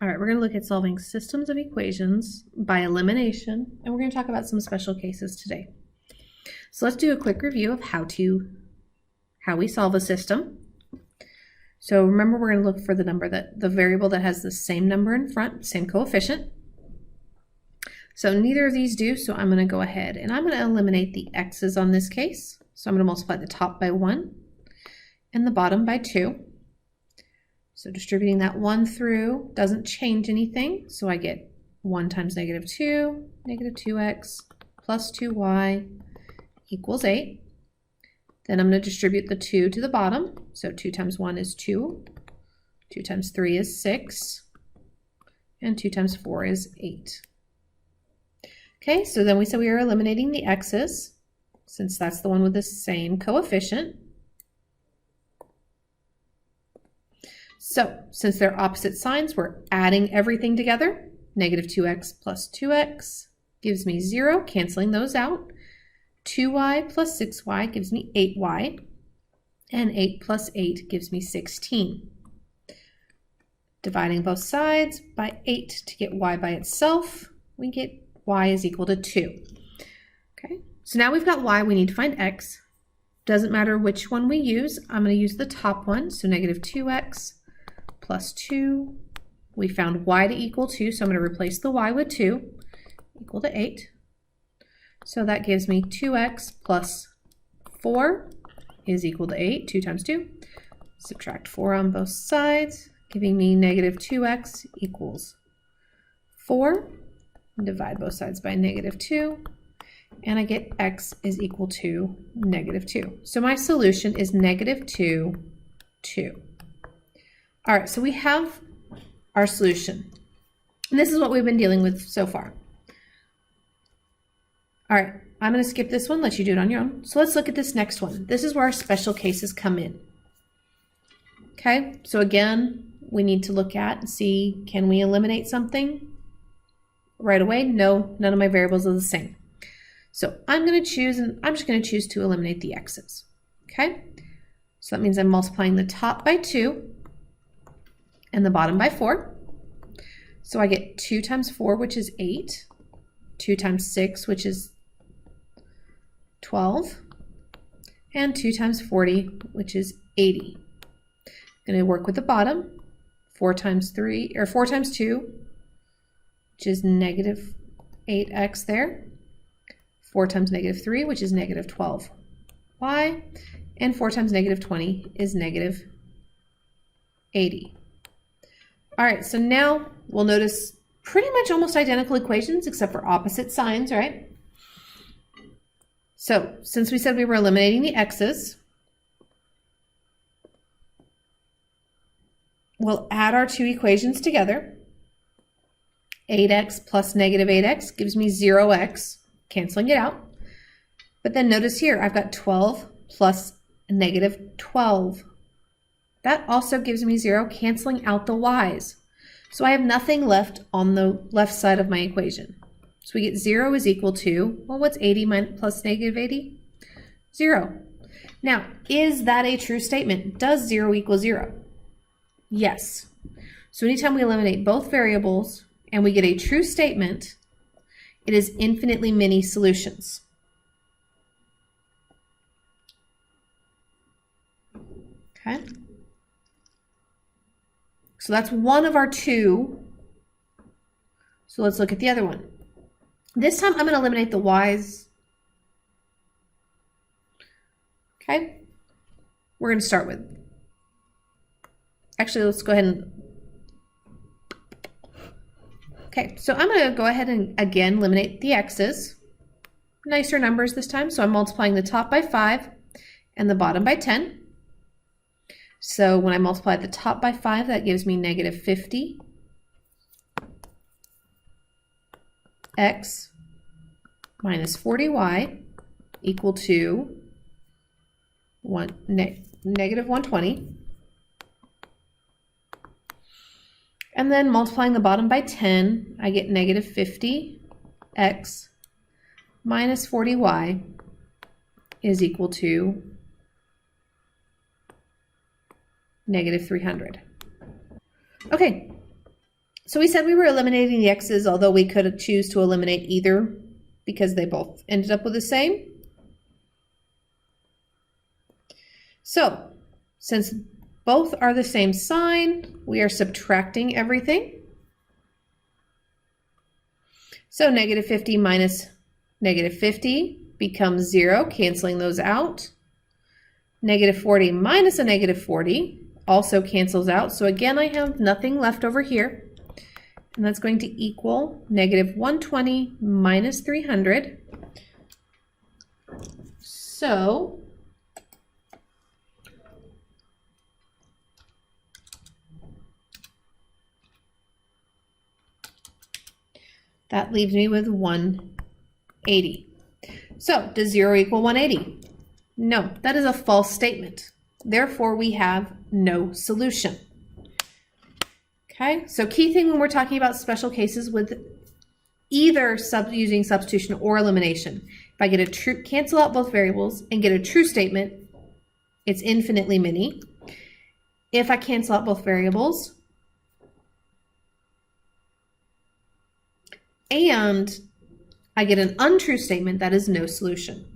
All right, we're going to look at solving systems of equations by elimination, and we're going to talk about some special cases today. So let's do a quick review of how we solve a system. So remember, we're going to look for the variable that has the same number in front, same coefficient. So neither of these do, so I'm going to go ahead and I'm going to eliminate the x's on this case. So I'm going to multiply the top by 1 and the bottom by 2. So distributing that 1 through doesn't change anything. So I get 1 times negative 2, negative 2x plus 2y equals 8. Then I'm going to distribute the 2 to the bottom. So 2 times 1 is 2. 2 times 3 is 6. And 2 times 4 is 8. Okay, so then we said we are eliminating the x's, since that's the one with the same coefficient. So since they're opposite signs, we're adding everything together. Negative 2x plus 2x gives me 0, canceling those out. 2y plus 6y gives me 8y. And 8 plus 8 gives me 16. Dividing both sides by 8 to get y by itself, we get y is equal to 2. Okay, so now we've got y, we need to find x. Doesn't matter which one we use. I'm going to use the top one, so negative 2x plus 2. We found y to equal 2, so I'm going to replace the y with 2, equal to 8. So that gives me 2x plus 4 is equal to 8, 2 times 2. Subtract 4 on both sides, giving me negative 2x equals 4. Divide both sides by negative 2, and I get x is equal to negative 2. So my solution is negative 2, 2. All right, so we have our solution. And this is what we've been dealing with so far. All right, I'm going to skip this one, let you do it on your own. So let's look at this next one. This is where our special cases come in. Okay, so again, we need to look at and see, can we eliminate something right away? No, none of my variables are the same. So I'm going to choose, and I'm just going to choose to eliminate the x's. Okay, so that means I'm multiplying the top by 2 and the bottom by 4. So I get 2 times 4, which is 8, 2 times 6, which is 12, and 2 times 40, which is 80. I'm going to work with the bottom. 4 times 3, or 4 times 2, which is negative 8x there. 4 times negative 3, which is negative 12y. And 4 times negative 20 is negative 80. All right, so now we'll notice pretty much almost identical equations except for opposite signs, right? So since we said we were eliminating the x's, we'll add our two equations together. 8x plus negative 8x gives me 0x, canceling it out. But then notice here, I've got 12 plus negative 12. That also gives me 0, canceling out the y's. So I have nothing left on the left side of my equation. So we get 0 is equal to, well, what's 80 plus negative 80? 0. Now, is that a true statement? Does 0 equal 0? Yes. So anytime we eliminate both variables and we get a true statement, it is infinitely many solutions. Okay. So that's one of our two. So let's look at the other one. This time I'm going to eliminate the y's. Okay. We're going to start with, actually, let's go ahead and, okay, so I'm going to go ahead and again eliminate the x's. Nicer numbers this time, so I'm multiplying the top by 5 and the bottom by 10. So when I multiply the top by 5, that gives me negative 50 x minus 40y equal to negative 120. And then multiplying the bottom by 10, I get negative 50 x minus 40y is equal to negative 300. Okay, So we said we were eliminating the x's, although we could choose to eliminate either because they both ended up with the same. So since both are the same sign, we are subtracting everything. So negative 50 minus negative 50 becomes 0, canceling those out. Negative 40 minus a negative 40 also cancels out. So again, I have nothing left over here. And that's going to equal negative 120 minus 300. So that leaves me with 180. So does 0 equal 180? No, that is a false statement. Therefore, we have no solution. Okay, so key thing when we're talking about special cases with either using substitution or elimination, if I get a true, cancel out both variables and get a true statement, it's infinitely many. If I cancel out both variables and I get an untrue statement, that is no solution.